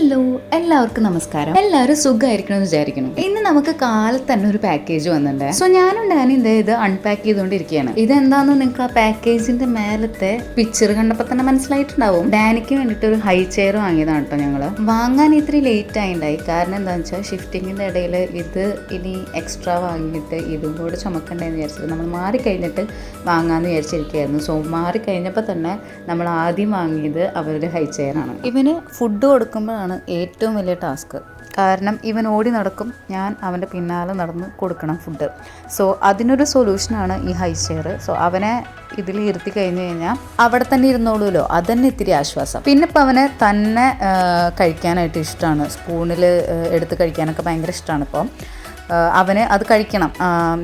Hello, എല്ലാവർക്കും നമസ്കാരം. എല്ലാവരും സുഖമായിരിക്കണം എന്ന് വിചാരിക്കണം. ഇന്ന് നമുക്ക് കാലത്ത് തന്നെ ഒരു പാക്കേജ് വന്നിട്ടുണ്ട്. സോ ഞാനും ഡാനി ഇത് അൺപാക്ക് ചെയ്തുകൊണ്ടിരിക്കുകയാണ്. ഇതെന്താന്ന് നിങ്ങൾക്ക് ആ പാക്കേജിന്റെ മേലത്തെ പിക്ചർ കണ്ടപ്പോൾ തന്നെ മനസ്സിലായിട്ടുണ്ടാവും. ഡാനിക്ക് വേണ്ടിയിട്ട് ഒരു ഹൈ ചെയർ വാങ്ങിയതാണ് കേട്ടോ ഞങ്ങള്. വാങ്ങാൻ ഇത്തിരി ലേറ്റ് ആയിണ്ടായി. കാരണം എന്താണെന്ന് വെച്ചാൽ ഷിഫ്റ്റിങ്ങിന്റെ ഇടയിൽ ഇത് ഇനി എക്സ്ട്രാ വാങ്ങിയിട്ട് ഇതും കൂടെ ചുമക്കണ്ടേന്ന് വിചാരിച്ചിട്ട് നമ്മൾ മാറിക്കഴിഞ്ഞിട്ട് വാങ്ങാന്ന് വിചാരിച്ചിരിക്കുകയായിരുന്നു. സോ മാറിക്കഴിഞ്ഞപ്പോൾ തന്നെ നമ്മൾ ആദ്യം വാങ്ങിയത് അവരുടെ ഹൈ ചെയറാണ്. ഇവന് ഫുഡ് കൊടുക്കുമ്പോഴാണ് ഏറ്റവും വലിയ ടാസ്ക്. കാരണം ഇവൻ ഓടി നടക്കും, ഞാൻ അവൻ്റെ പിന്നാലെ നടന്ന് കൊടുക്കണം ഫുഡ്. സോ അതിനൊരു സൊല്യൂഷനാണ് ഈ ഹൈ ചെയർ. സോ അവനെ ഇതിൽ ഇരുത്തി കഴിഞ്ഞ് കഴിഞ്ഞാൽ അവിടെ തന്നെ ഇരുന്നോളൂല്ലോ, അതന്നെ ഇത്തിരി ആശ്വാസം. പിന്നെ ഇപ്പം അവനെ തന്നെ കഴിക്കാനായിട്ട് ഇഷ്ടമാണ്. സ്പൂണിൽ എടുത്ത് കഴിക്കാനൊക്കെ ഭയങ്കര ഇഷ്ടമാണ്. ഇപ്പം അവന് അത് കഴിക്കണം.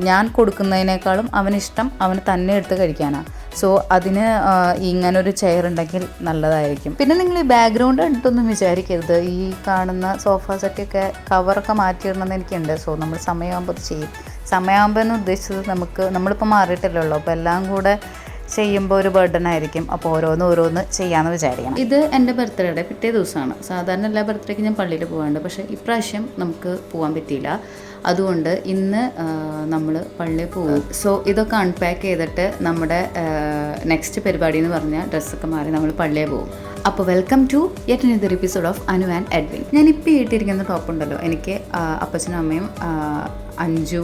ഞാൻ കൊടുക്കുന്നതിനേക്കാളും അവനിഷ്ടം അവന് തന്നെ എടുത്ത് കഴിക്കാനാണ്. സോ അതിന് ഇങ്ങനൊരു ചെയർ ഉണ്ടെങ്കിൽ നല്ലതായിരിക്കും. പിന്നെ നിങ്ങൾ ഈ ബാക്ക്ഗ്രൗണ്ട് കണ്ടിട്ടൊന്നും വിചാരിക്കരുത്. ഈ കാണുന്ന സോഫ സെറ്റൊക്കെ കവറൊക്കെ മാറ്റിയിടണമെന്ന് എനിക്കുണ്ട്. സോ നമ്മൾ സമയമാകുമ്പോൾ അത് ചെയ്യും. സമയമാകുമ്പോൾ എന്ന് ഉദ്ദേശിച്ചത് നമ്മളിപ്പോൾ മാറിയിട്ടല്ലോ, അപ്പോൾ എല്ലാം കൂടെ ചെയ്യുമ്പോൾ ഒരു ബർഡൻ ആയിരിക്കും. അപ്പോൾ ഓരോന്ന് ചെയ്യാമെന്ന് വിചാരിക്കണം. ഇത് എൻ്റെ ബർത്ത്ഡേയുടെ പിറ്റേ ദിവസമാണ്. സാധാരണ എല്ലാ ബർത്ത്ഡേക്കും ഞാൻ പള്ളിയിൽ പോകാറുണ്ട്. പക്ഷേ ഇപ്രാവശ്യം നമുക്ക് പോകാൻ പറ്റിയില്ല. അതുകൊണ്ട് ഇന്ന് നമ്മൾ പള്ളിയിൽ പോകും. സോ ഇതൊക്കെ അൺപാക്ക് ചെയ്തിട്ട് നമ്മുടെ നെക്സ്റ്റ് പരിപാടി എന്ന് പറഞ്ഞാൽ ഡ്രസ്സൊക്കെ മാറി നമ്മൾ പള്ളിയിൽ പോകും. അപ്പോൾ welcome to yet another episode of Anu and Edwin. ഞാനിപ്പോൾ ഇട്ടിരിക്കുന്ന ടോപ്പ് ഉണ്ടല്ലോ, എനിക്ക് അപ്പച്ചനും അമ്മയും അഞ്ചു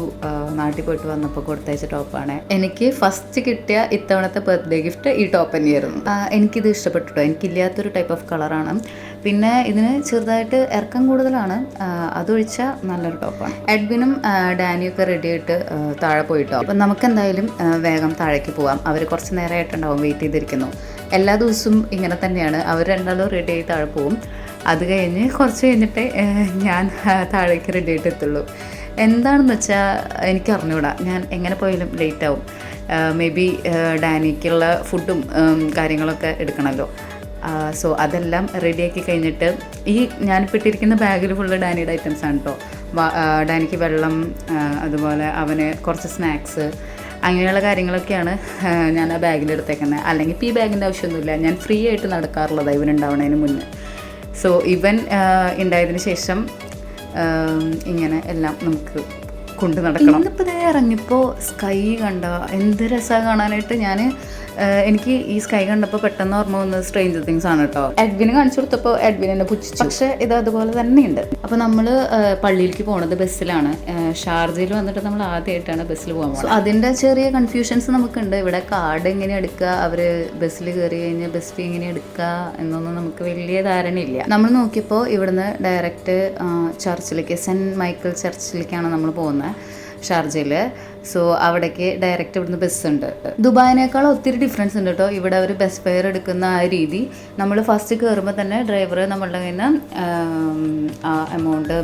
നാട്ടിൽ പോയിട്ട് വന്നപ്പോൾ കൊടുത്തയച്ച ടോപ്പാണ്. എനിക്ക് ഫസ്റ്റ് കിട്ടിയ ഇത്തവണത്തെ ബർത്ത്ഡേ ഗിഫ്റ്റ് ഈ ടോപ്പ് തന്നെയായിരുന്നു. എനിക്കിത് ഇഷ്ടപ്പെട്ടു. എനിക്കില്ലാത്തൊരു ടൈപ്പ് ഓഫ് കളറാണ്. പിന്നെ ഇതിന് ചെറുതായിട്ട് ഇറക്കം കൂടുതലാണ്. അതൊഴിച്ചാൽ നല്ലൊരു ടോപ്പാണ്. എഡ്വിനും ഡാനിയൊക്കെ റെഡി ആയിട്ട് താഴെ പോയിട്ടോ. അപ്പം നമുക്കെന്തായാലും വേഗം താഴേക്ക് പോവാം. അവർ കുറച്ച് നേരമായിട്ടുണ്ടാവും വെയിറ്റ് ചെയ്തിരിക്കുന്നു. എല്ലാ ദിവസവും ഇങ്ങനെ തന്നെയാണ്. അവർ രണ്ടാളും റെഡി ആയി താഴെ പോവും. അത് കഴിഞ്ഞ് കുറച്ച് കഴിഞ്ഞിട്ടേ ഞാൻ താഴേക്ക് റെഡി ആയിട്ട് എത്തുള്ളൂ. എന്താണെന്ന് വെച്ചാൽ എനിക്ക് അറിഞ്ഞൂടാ, ഞാൻ എങ്ങനെ പോയാലും ലേറ്റ് ആവും. മേ ബി ഡാനിക്കുള്ള ഫുഡും കാര്യങ്ങളൊക്കെ എടുക്കണമല്ലോ. സോ അതെല്ലാം റെഡിയാക്കി കഴിഞ്ഞിട്ട് ഈ ഞാനിപ്പോൾ ഇട്ടിരിക്കുന്ന ബാഗിൽ ഫുള്ള് ഡാനിയുടെ ഐറ്റംസ് ആണ് കേട്ടോ. ഡാനിക്ക് വെള്ളം, അതുപോലെ അവന് കുറച്ച് സ്നാക്സ്, അങ്ങനെയുള്ള കാര്യങ്ങളൊക്കെയാണ് ഞാൻ ആ ബാഗിലെടുത്തേക്കുന്നത്. അല്ലെങ്കിൽ ഇപ്പോൾ ഈ ബാഗിൻ്റെ ആവശ്യമൊന്നുമില്ല. ഞാൻ ഫ്രീ ആയിട്ട് നടക്കാറുള്ളതാണ് ഇവൻ ഉണ്ടാവുന്നതിന് മുന്നേ. സോ ഇവൻ ഉണ്ടായതിന് ശേഷം ഇങ്ങനെ എല്ലാം നമുക്ക് കൊണ്ടു നടക്കണം. ഇന്നിപ്പോൾ ഇറങ്ങിയപ്പോൾ സ്കൈ കണ്ട എന്ത് രസമാണ് കാണാനായിട്ട്. എനിക്ക് ഈ സ്കൈ കണ്ടപ്പോൾ പെട്ടെന്ന് ഓർമ്മ വന്നത് സ്ട്രേഞ്ചർ തിങ്സ് ആണ് കേട്ടോ. എഡ്വിന് കാണിച്ചു കൊടുത്തപ്പോൾ എഡ്വിൻ എന്നെ പുച്ഛിച്ചു. പക്ഷേ ഇത് അതുപോലെ തന്നെയുണ്ട്. അപ്പോൾ നമ്മൾ പള്ളിയിലേക്ക് പോണത് ബസ്സിലാണ്. ഷാർജയിൽ വന്നിട്ട് നമ്മൾ ആദ്യമായിട്ടാണ് ബസ്സിൽ പോകാൻ പോകുന്നത്. അതിൻ്റെ ചെറിയ കൺഫ്യൂഷൻസ് നമുക്കുണ്ട്. ഇവിടെ കാർഡ് എങ്ങനെ എടുക്കുക, അവർ ബസ്സിൽ കയറി കഴിഞ്ഞാൽ ബസ് ഫീ എങ്ങനെ എടുക്കുക എന്നൊന്നും നമുക്ക് വലിയ ധാരണയില്ല. നമ്മൾ നോക്കിയപ്പോൾ ഇവിടുന്ന് ഡയറക്റ്റ് ചർച്ചിലേക്ക്, സെൻറ്റ് മൈക്കിൾ ചർച്ചിലേക്കാണ് നമ്മൾ പോകുന്നത്, ഷാർജയിൽ. സോ അവിടേക്ക് ഡയറക്റ്റ് ഇവിടുന്ന് ബസ്സുണ്ട്. ദുബായിനേക്കാൾ ഒത്തിരി ഡിഫറൻസ് ഉണ്ട് കേട്ടോ. ഇവിടെ അവർ ബസ് ഫെയർ എടുക്കുന്ന ആ രീതി. നമ്മൾ ഫസ്റ്റ് കയറുമ്പോൾ തന്നെ ഡ്രൈവർ നമ്മളുടെ കയ്യിൽ നിന്ന് ആ എമൗണ്ട്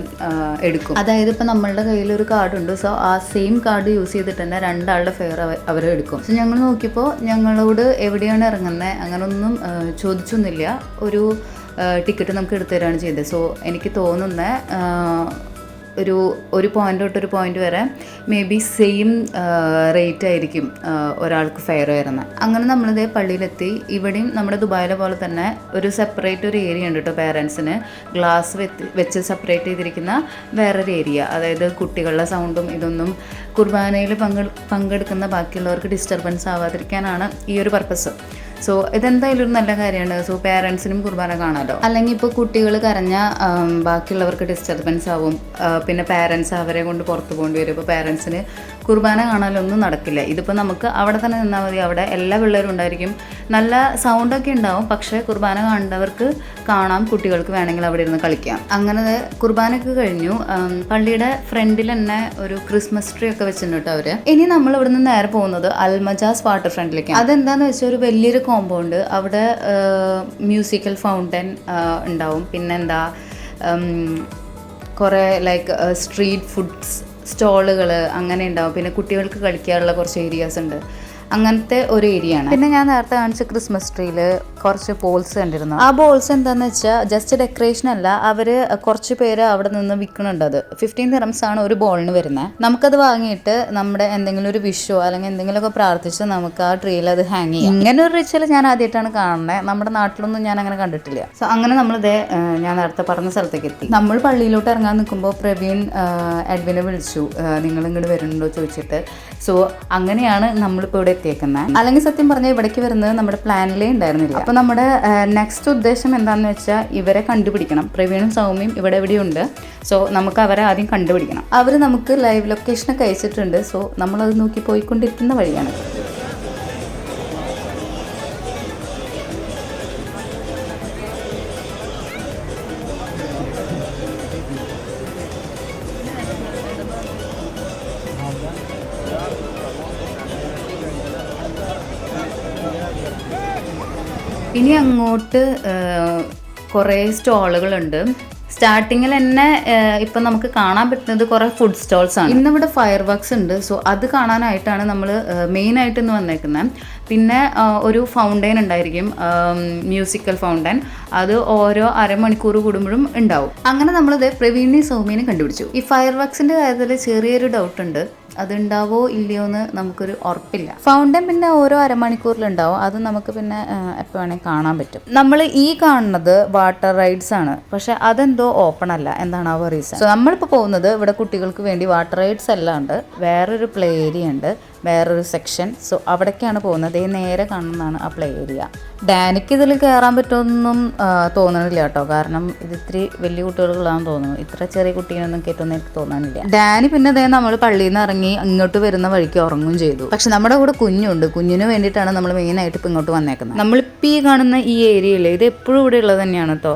എടുക്കും. അതായത് ഇപ്പം നമ്മളുടെ കയ്യിൽ ഒരു കാർഡുണ്ട്. സോ ആ സെയിം കാർഡ് യൂസ് ചെയ്തിട്ട് തന്നെ രണ്ടാളുടെ ഫെയർ അവർ എടുക്കും. സോ ഞങ്ങൾ നോക്കിയപ്പോൾ ഞങ്ങളോട് എവിടെയാണ് ഇറങ്ങുന്നത് അങ്ങനൊന്നും ചോദിച്ചൊന്നുമില്ല. ഒരു ടിക്കറ്റ് നമുക്ക് എടുത്തു തരാണ് ചെയ്തത്. സോ എനിക്ക് തോന്നുന്നത് ഒരു പോയിന്റ് തൊട്ട് ഒരു പോയിന്റ് വരെ മേ ബി സെയിം റേറ്റ് ആയിരിക്കും ഒരാൾക്ക് ഫെയർ വരുന്നത്. അങ്ങനെ നമ്മളിതേ പള്ളിയിലെത്തി. ഇവിടെയും നമ്മുടെ ദുബായിലെ പോലെ തന്നെ ഒരു സെപ്പറേറ്റ് ഒരു ഏരിയ ഉണ്ട് കേട്ടോ. പേരൻസിന് ഗ്ലാസ് വെച്ച് സെപ്പറേറ്റ് ചെയ്തിരിക്കുന്ന വേറൊരു ഏരിയ. അതായത് കുട്ടികളുടെ സൗണ്ടും ഇതൊന്നും കുർബാനയിൽ പങ്കെടുക്കുന്ന ബാക്കിയുള്ളവർക്ക് ഡിസ്റ്റർബൻസ് ആവാതിരിക്കാനാണ് ഈ ഒരു പർപ്പസ്. സോ ഇതെന്തായാലും ഒരു നല്ല കാര്യമാണ്. സോ പേരൻസിനും കുർബാന കാണാമല്ലോ. അല്ലെങ്കിൽ ഇപ്പോൾ കുട്ടികൾ കരഞ്ഞാൽ ബാക്കിയുള്ളവർക്ക് ഡിസ്റ്റർബൻസ് ആവും. പിന്നെ പേരൻസ് അവരെ കൊണ്ട് പുറത്ത് പോകേണ്ടി വരും. ഇപ്പോൾ പേരൻസിന് കുർബാന കാണാനൊന്നും നടക്കില്ല. ഇതിപ്പോൾ നമുക്ക് അവിടെ തന്നെ നിന്നാൽ മതി. അവിടെ എല്ലാ പിള്ളേരും ഉണ്ടായിരിക്കും. നല്ല സൗണ്ടൊക്കെ ഉണ്ടാവും. പക്ഷേ കുർബാന കാണേണ്ടവർക്ക് കാണാം, കുട്ടികൾക്ക് വേണമെങ്കിൽ അവിടെ ഇരുന്ന് കളിക്കാം. അങ്ങനെ കുർബാനയൊക്കെ കഴിഞ്ഞു. പള്ളിയുടെ ഫ്രണ്ടിൽ തന്നെ ഒരു ക്രിസ്മസ് ട്രീ ഒക്കെ വെച്ചിട്ടുണ്ട് കേട്ടോ അവർ. ഇനി നമ്മൾ ഇവിടെ നിന്ന് നേരെ പോകുന്നത് അൽമജാസ് വാട്ടർ ഫ്രണ്ടിലേക്കാണ്. അതെന്താണെന്ന് വെച്ചാൽ ഒരു വലിയൊരു കോമ്പൗണ്ട്. അവിടെ മ്യൂസിക്കൽ ഫൗണ്ടൻ ഉണ്ടാവും. പിന്നെന്താ കുറേ ലൈക്ക് സ്ട്രീറ്റ് ഫുഡ്സ് സ്റ്റോളുകൾ അങ്ങനെ ഉണ്ടാവും. പിന്നെ കുട്ടികൾക്ക് കളിക്കാനുള്ള കുറച്ച് ഏരിയാസ് ഉണ്ട്. അങ്ങനത്തെ ഒരു ഏരിയ ആണ്. പിന്നെ ഞാൻ നേരത്തെ കാണിച്ച ക്രിസ്മസ് ട്രീയിൽ കുറച്ച് ബോൾസ് കണ്ടിരുന്നു. ആ ബോൾസ് എന്താണെന്ന് വെച്ചാൽ ജസ്റ്റ് ഡെക്കറേഷൻ അല്ല, അവർ കുറച്ച് പേര് അവിടെ നിന്ന് വിൽക്കുന്നുണ്ട്. അത് 15 dirhams ആണ് ഒരു ബോളിന് വരുന്നത്. നമുക്കത് വാങ്ങിയിട്ട് നമ്മുടെ എന്തെങ്കിലും ഒരു വിഷോ അല്ലെങ്കിൽ എന്തെങ്കിലുമൊക്കെ പ്രാർത്ഥിച്ച് നമുക്ക് ആ ട്രീയിൽ അത് ഹാങ് ചെയ്യാം. ഇങ്ങനെ ഒരു റിച്വൽ ഞാൻ ആദ്യമായിട്ടാണ് കാണുന്നത്. നമ്മുടെ നാട്ടിലൊന്നും ഞാൻ അങ്ങനെ കണ്ടിട്ടില്ല. സോ അങ്ങനെ നമ്മളിതേ ഞാൻ നേരത്തെ പറഞ്ഞ സ്ഥലത്തേക്ക് എത്തി. നമ്മൾ പള്ളിയിലോട്ട് ഇറങ്ങാൻ നിൽക്കുമ്പോൾ പ്രവീൺ എഡ്വിനെ വിളിച്ചു, നിങ്ങൾ ഇങ്ങോട്ട് വരുന്നുണ്ടോ ചോദിച്ചിട്ട്. സോ അങ്ങനെയാണ് നമ്മളിപ്പോൾ ഇവിടെ എത്തിയേക്കുന്നത്. അല്ലെങ്കിൽ സത്യം പറഞ്ഞാൽ ഇവിടേക്ക് വരുന്നത് നമ്മുടെ പ്ലാനിലേ ഉണ്ടായിരുന്നില്ല. അപ്പോൾ നമ്മുടെ നെക്സ്റ്റ് ഉദ്ദേശം എന്താണെന്ന് വെച്ചാൽ ഇവരെ കണ്ടുപിടിക്കണം. പ്രവീണും സൗമ്യയും ഇവിടെ എവിടെയുണ്ട്. സോ നമുക്ക് അവരെ ആദ്യം കണ്ടുപിടിക്കണം. അവർ നമുക്ക് ലൈവ് ലൊക്കേഷനൊക്കെ അയച്ചിട്ടുണ്ട്. സോ നമ്മളത് നോക്കി പോയിക്കൊണ്ടിരിക്കുന്ന വഴിയാണ്. ഇനി അങ്ങോട്ട് കുറേ സ്റ്റോളുകളുണ്ട്. സ്റ്റാർട്ടിങ്ങിൽ തന്നെ ഇപ്പം നമുക്ക് കാണാൻ പറ്റുന്നത് കുറേ ഫുഡ് സ്റ്റോൾസ് ആണ്. ഇന്നിവിടെ ഫയർ വർക്ക്സ് ഉണ്ട്. സോ അത് കാണാനായിട്ടാണ് നമ്മൾ മെയിനായിട്ട് ഇന്ന് വന്നേക്കുന്നത്. പിന്നെ ഒരു ഫൗണ്ടൈൻ ഉണ്ടായിരിക്കും, മ്യൂസിക്കൽ ഫൗണ്ടൈൻ. അത് ഓരോ അരമണിക്കൂർ കൂടുമ്പോഴും ഉണ്ടാവും. അങ്ങനെ നമ്മളിത് പ്രവീണിനെ സൗമ്യനെ കണ്ടുപിടിച്ചു. ഈ ഫയർ വർക്ക്സിൻ്റെ കാര്യത്തിൽ ചെറിയൊരു ഡൗട്ട് ഉണ്ട്. അതുണ്ടാവോ ഇല്ലയോ എന്ന് നമുക്കൊരു ഉറപ്പില്ല. ഫൗണ്ടൻ പിന്നെ ഓരോ അരമണിക്കൂറിലുണ്ടാവും. അത് നമുക്ക് പിന്നെ എപ്പോൾ വേണമെങ്കിൽ കാണാൻ പറ്റും. നമ്മൾ ഈ കാണുന്നത് വാട്ടർ റൈഡ്സ് ആണ്, പക്ഷെ അതെന്തോ ഓപ്പൺ അല്ല. എന്താണാവോ റീസൺ. സോ നമ്മളിപ്പോൾ പോകുന്നത് ഇവിടെ കുട്ടികൾക്ക് വേണ്ടി വാട്ടർ റൈഡ്സ് എല്ലാം ഉണ്ട്. വേറൊരു പ്ലേ ഏരിയ ഉണ്ട്, വേറൊരു സെക്ഷൻ. സോ അവിടേക്കാണ് പോകുന്നത്. ഈ നേരെ കാണുന്നതാണ് ആ പ്ലേ ഏരിയ. ഡാനിക്ക് ഇതിൽ കയറാൻ പറ്റുമെന്നൊന്നും തോന്നണില്ല കേട്ടോ. കാരണം ഇത് ഇത്തിരി വലിയ കുട്ടികൾക്കുള്ളതാണെന്ന് തോന്നുന്നു. ഇത്ര ചെറിയ കുട്ടീനൊന്നും കയറ്റുമെന്ന് എനിക്ക് തോന്നാനില്ല. ഡാനി പിന്നെ അതേ നമ്മൾ പള്ളിയിൽ നിന്ന് ഇറങ്ങി ഇങ്ങോട്ട് വരുന്ന വഴിക്ക് ഉറങ്ങും ചെയ്തു. പക്ഷെ നമ്മുടെ കൂടെ കുഞ്ഞുണ്ട്. കുഞ്ഞിന് വേണ്ടിയിട്ടാണ് നമ്മൾ മെയിനായിട്ട് ഇപ്പം ഇങ്ങോട്ട് വന്നേക്കുന്നത്. നമ്മളിപ്പോൾ ഈ കാണുന്ന ഈ ഏരിയയിൽ ഇത് എപ്പോഴും ഇവിടെ ഉള്ളത് തന്നെയാണ് കേട്ടോ.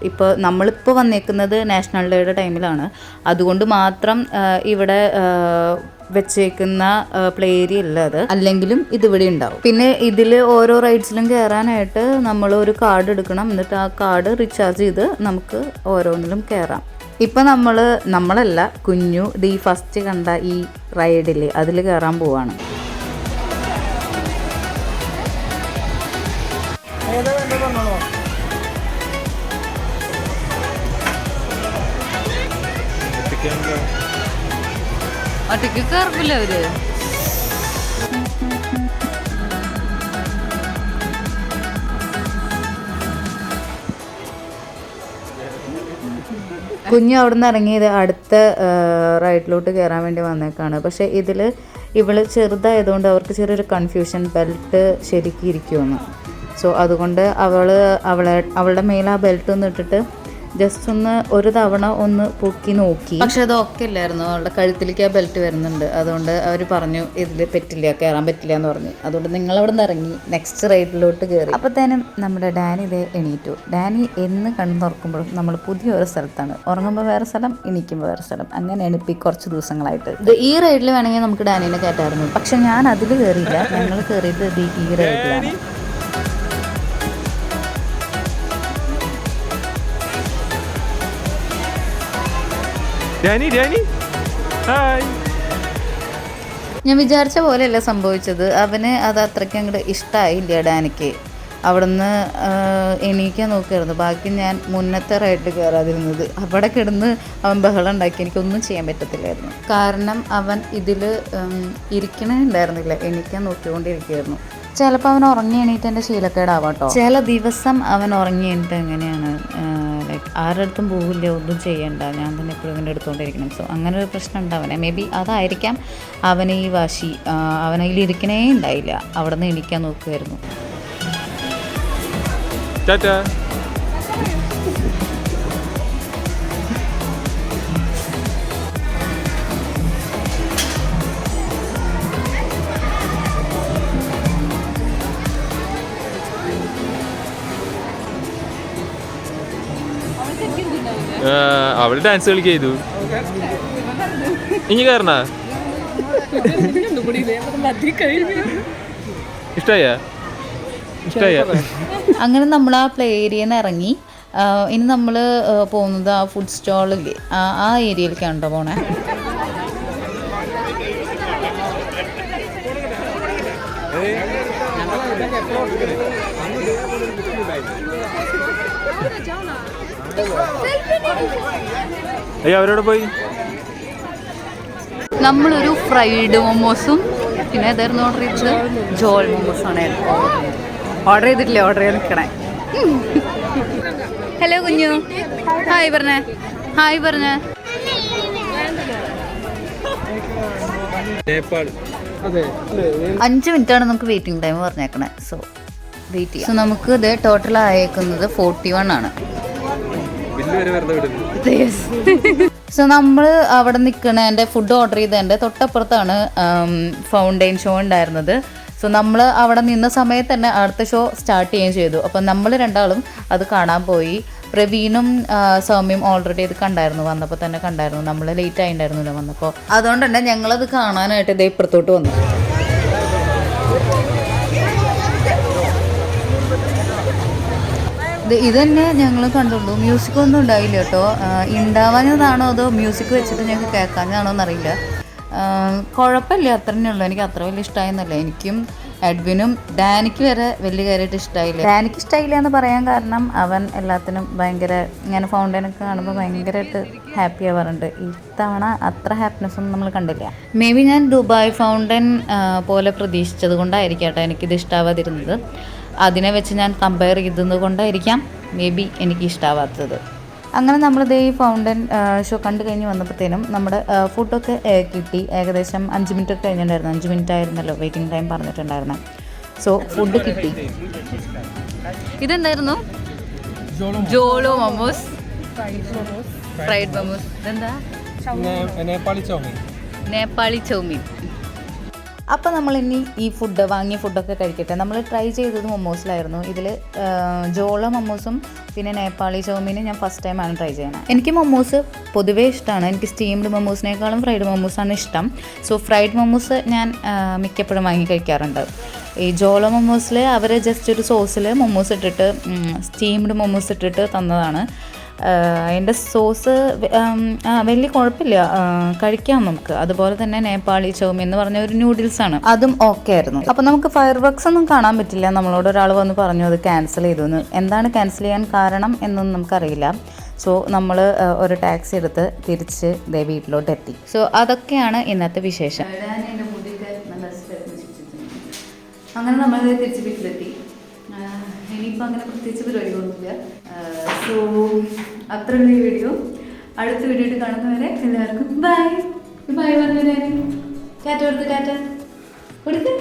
ഇപ്പോൾ നമ്മളിപ്പോൾ വന്നേക്കുന്നത് നാഷണൽ ഡേയുടെ ടൈമിലാണ്. അതുകൊണ്ട് മാത്രം ഇവിടെ വെച്ചേക്കുന്ന പ്ലേ ഏരിയ അല്ല അത്. അല്ലെങ്കിലും ഇതിവിടെ ഉണ്ടാവും. പിന്നെ ഇതിൽ ഓരോ റൈഡ്സിലും കയറാനായിട്ട് നമ്മൾ ഒരു കാർഡ് എടുക്കണം. എന്നിട്ട് ആ കാർഡ് റീചാർജ് ചെയ്ത് നമുക്ക് ഓരോന്നിലും കയറാം. ഇപ്പം നമ്മളല്ല കുഞ്ഞു ഈ ഫസ്റ്റ് കണ്ട ഈ റൈഡിൽ അതിൽ കയറാൻ പോവാണ്. ഒറ്റയ്ക്ക് കയറില്ല അവര്. കുഞ്ഞു അവിടെ നിന്ന് ഇറങ്ങിയത് അടുത്ത റൈഡിലോട്ട് കയറാൻ വേണ്ടി വന്നേക്കാണ്. പക്ഷേ ഇവള് ചെറുതായതുകൊണ്ട് അവർക്ക് ചെറിയൊരു കൺഫ്യൂഷൻ, ബെൽറ്റ് ശരിക്കും ഇരിക്കുമെന്ന്. സോ അതുകൊണ്ട് അവളുടെ മേലെ ആ ബെൽറ്റ് ഒന്ന് ഇട്ടിട്ട് ജസ്റ്റ് ഒരു തവണ ഒന്ന് പൊക്കി നോക്കി. പക്ഷെ അത് ഓക്കെ ഇല്ലായിരുന്നു. അവളുടെ കഴുത്തിലേക്ക് ആ ബെൽറ്റ് വരുന്നുണ്ട്. അതുകൊണ്ട് അവർ പറഞ്ഞു ഇതിൽ പറ്റില്ല, കയറാൻ പറ്റില്ല എന്ന് പറഞ്ഞു. അതുകൊണ്ട് നിങ്ങളവിടെ നിന്ന് ഇറങ്ങി നെക്സ്റ്റ് റൈഡിലോട്ട് കയറി. അപ്പോഴത്തേനും നമ്മുടെ ഡാനി ഇതേ എണീറ്റു. ഡാനി എന്ന് കണ്ണു തുറക്കുമ്പോഴും നമ്മൾ പുതിയൊരു സ്ഥലത്താണ്. ഉറങ്ങുമ്പോൾ വേറെ സ്ഥലം, എണീക്കുമ്പോൾ വേറെ സ്ഥലം. അങ്ങനെയാണ് ഇപ്പോൾ ഈ കുറച്ച് ദിവസങ്ങളായിട്ട്. ഈ റൈഡിൽ വേണമെങ്കിൽ നമുക്ക് ഡാനീനെ കയറ്റായിരുന്നു. പക്ഷെ ഞാൻ അതിൽ കയറിയില്ല. ഞങ്ങൾ കയറിയത് ഈ റൈഡിലാണ്. ഞാൻ വിചാരിച്ച പോലെയല്ല സംഭവിച്ചത്. അവന് അത് അത്രയ്ക്ക് അങ്ങോട്ട് ഇഷ്ടമായില്ല ഡാനിക്ക്. അവിടുന്ന് എണീക്കാൻ നോക്കിയായിരുന്നു. ബാക്കി ഞാൻ മുന്നത്തെ റൈഡിൽ കയറാതിരുന്നത്. അവിടെ കിടന്ന് അവൻ ബഹളം ഉണ്ടാക്കി. എനിക്കൊന്നും ചെയ്യാൻ പറ്റത്തില്ലായിരുന്നു. കാരണം അവൻ ഇതിൽ ഇരിക്കണേ ഉണ്ടായിരുന്നില്ല. എണീക്കാൻ നോക്കിക്കൊണ്ടിരിക്കുകയായിരുന്നു. ചിലപ്പോൾ അവൻ ഉറങ്ങി എണീറ്റ് എൻ്റെ ശീലക്കേടാവാട്ടോ. ചില ദിവസം അവൻ ഉറങ്ങി എണീറ്റ് എങ്ങനെയാണ് ലൈക്ക് ആരുടെ അടുത്തും പോകില്ല, ഒന്നും ചെയ്യണ്ട, ഞാൻ തന്നെ എപ്പോഴും ഇങ്ങനെ എടുത്തുകൊണ്ടിരിക്കണം. സോ അങ്ങനെ ഒരു പ്രശ്നം ഉണ്ടാവനെ. മേ ബി അതായിരിക്കാം അവന് ഈ വാശി. അവനതിൽ ഇരിക്കണേ ഉണ്ടായില്ല. അവിടെ നിന്ന് എണീക്കാൻ നോക്കുമായിരുന്നു. അവള് ഡാൻസ് കളിക്ക ചെയ്തു. ഇനി കയറണ ഇഷ്ടായ. അങ്ങനെ നമ്മൾ ആ പ്ലേ ഏരിയയിൽ നിന്ന് ഇറങ്ങി. ഇനി നമ്മൾ പോകുന്നത് ആ ഫുഡ് സ്റ്റോളില്ലേ, ആ ഏരിയയിലേക്കാണ് കേട്ടോ പോണേ. അയ്യോ അവരോട് പോയി. നമ്മളൊരു ഫ്രൈഡ് മൊമോസും പിന്നെ ഏതായിരുന്നു ഓർഡർ ചെയ്തത്? ജോൾ മൊമോസാണ് ഓർഡർ ചെയ്തിട്ടില്ലേ, ഓർഡർ ചെയ്ത് നിൽക്കണേ. ഹലോ കുഞ്ഞു, ഹായ് പറഞ്ഞേ, ഹായ് പറഞ്ഞേ. നേപ്പാൾ. 5 മിനിറ്റാണ് നമുക്ക് വെയിറ്റിംഗ് ടൈം പറഞ്ഞേക്കണേ. സോ വെയിറ്റ് ചെയ്യാം. സോ നമുക്ക് ഇത് ടോട്ടൽ ആയേക്കുന്നത് 41 ആണ്. സോ നമ്മൾ അവിടെ നിൽക്കണേൻ്റെ ഫുഡ് ഓർഡർ ചെയ്തതിൻ്റെ തൊട്ടപ്പുറത്താണ് ഫൗണ്ടൈൻ ഷോ ഉണ്ടായിരുന്നത്. സോ നമ്മൾ അവിടെ നിന്ന സമയത്ത് തന്നെ അടുത്ത ഷോ സ്റ്റാർട്ട് ചെയ്യുകയും ചെയ്തു. അപ്പം നമ്മൾ രണ്ടാളും അത് കാണാൻ പോയി. പ്രവീണും സൗമ്യയും ഓൾറെഡി ഇത് കണ്ടായിരുന്നു, വന്നപ്പോൾ തന്നെ കണ്ടായിരുന്നു. നമ്മൾ ലേറ്റ് ആയിട്ടുണ്ടായിരുന്നില്ല വന്നപ്പോൾ. അതുകൊണ്ട് തന്നെ ഞങ്ങളത് കാണാനായിട്ട് ഇതേ ഇപ്പുറത്തോട്ട് വന്നു. ഇത് തന്നെ ഞങ്ങൾ കണ്ടുള്ളൂ. മ്യൂസിക് ഒന്നും ഉണ്ടായില്ല കേട്ടോ. ഉണ്ടാവാഞ്ഞതാണോ അതോ മ്യൂസിക് വെച്ചിട്ട് ഞങ്ങൾക്ക് കേൾക്കാഞ്ഞതാണോ എന്നറിയില്ല. കുഴപ്പമില്ല, അത്ര തന്നെ ഉള്ളൂ. എനിക്ക് അത്ര വലിയ ഇഷ്ടമായിരുന്നില്ല. എനിക്കും എഡ്വിനും ഡാനിക്ക് വരെ വലിയ കാര്യമായിട്ട് ഇഷ്ടമായില്ല. ഡാനിക്ക് ഇഷ്ടമായില്ല എന്ന് പറയാൻ കാരണം അവൻ എല്ലാത്തിനും ഭയങ്കര ഇങ്ങനെ ഫൗണ്ടൈനൊക്കെ കാണുമ്പോൾ ഭയങ്കരമായിട്ട് ഹാപ്പി ആവാറുണ്ട്. ഇത്തവണ അത്ര ഹാപ്പിനെസ് ഒന്നും നമ്മൾ കണ്ടില്ല. മേ ബി ഞാൻ ദുബായ് ഫൗണ്ടൈൻ പോലെ പ്രതീക്ഷിച്ചത് കൊണ്ടായിരിക്കും കേട്ടോ എനിക്കിത് ഇഷ്ടമാവാതിരുന്നത്. അതിനെ വെച്ച് ഞാൻ കമ്പയർ ചെയ്തത് കൊണ്ടായിരിക്കാം മേ ബി എനിക്ക് ഇഷ്ടമാവാത്തത്. അങ്ങനെ നമ്മളിത് ഈ ഫൗണ്ടൻ ഷോ കണ്ടു കഴിഞ്ഞ് വന്നപ്പോഴത്തേനും നമ്മുടെ ഫുഡൊക്കെ കിട്ടി. ഏകദേശം 5 മിനിറ്റ് ഒക്കെ കഴിഞ്ഞിട്ടുണ്ടായിരുന്നു. 5 മിനിറ്റ് ആയിരുന്നല്ലോ വെയിറ്റിംഗ് ടൈം പറഞ്ഞിട്ടുണ്ടായിരുന്നത്. സോ ഫുഡ് കിട്ടി. ഇതെന്തായിരുന്നു? ജോളോ മൊമോസ്, ഫ്രൈഡ് മൊമോസ്. ഇതെന്താ? നേപ്പാളി ചൗമീൻ. അപ്പോൾ നമ്മളിനി ഈ ഫുഡ് വാങ്ങിയ ഫുഡൊക്കെ കഴിക്കട്ടെ. നമ്മൾ ട്രൈ ചെയ്തത് മൊമോസിലായിരുന്നു. ഇതിൽ ജോളോ മൊമോസും പിന്നെ നേപ്പാളി ചൗമീനും ഞാൻ ഫസ്റ്റ് ടൈമാണ് ട്രൈ ചെയ്യണത്. എനിക്ക് മൊമോസ് പൊതുവേ ഇഷ്ടമാണ്. എനിക്ക് സ്റ്റീംഡ് മൊമോസിനേക്കാളും ഫ്രൈഡ് മൊമോസാണ് ഇഷ്ടം. സോ ഫ്രൈഡ് മൊമോസ് ഞാൻ മിക്കപ്പോഴും വാങ്ങി കഴിക്കാറുണ്ട്. ഈ ജോളോ മൊമോസിൽ അവർ ജസ്റ്റ് ഒരു സോസിൽ മൊമോസ് ഇട്ടിട്ട് സ്റ്റീംഡ് മൊമോസ് ഇട്ടിട്ട് തന്നതാണ്. അതിൻ്റെ സോസ് വലിയ കുഴപ്പമില്ല, കഴിക്കാം നമുക്ക്. അതുപോലെ തന്നെ നേപ്പാളി ചൗമീൻ എന്ന് പറഞ്ഞ ഒരു നൂഡിൽസാണ്, അതും ഓക്കെ ആയിരുന്നു. അപ്പോൾ നമുക്ക് ഫയർ വർക്ക്സ് ഒന്നും കാണാൻ പറ്റില്ല. നമ്മളോട് ഒരാൾ വന്ന് പറഞ്ഞു അത് ക്യാൻസൽ ചെയ്തു എന്ന്. എന്താണ് ക്യാൻസൽ ചെയ്യാൻ കാരണം എന്നൊന്നും നമുക്കറിയില്ല. സോ നമ്മൾ ഒരു ടാക്സി എടുത്ത് തിരിച്ച് വീട്ടിലോട്ട് എത്തി. സോ അതൊക്കെയാണ് ഇന്നത്തെ വിശേഷം. അങ്ങനെ നമ്മൾ തിരിച്ച് വീട്ടിലെത്തി. ഇനിയിപ്പോൾ അങ്ങനെ പ്രത്യേകിച്ച് പരിപാടികളൊന്നുമില്ല. സോ അത്രയുള്ള ഈ വീഡിയോ. അടുത്ത വീഡിയോ കാണുന്നവരെ എല്ലാവർക്കും ബൈ ബൈ പറഞ്ഞ ടാറ്റ കൊടുത്ത് ടാറ്റ കൊടുത്ത്.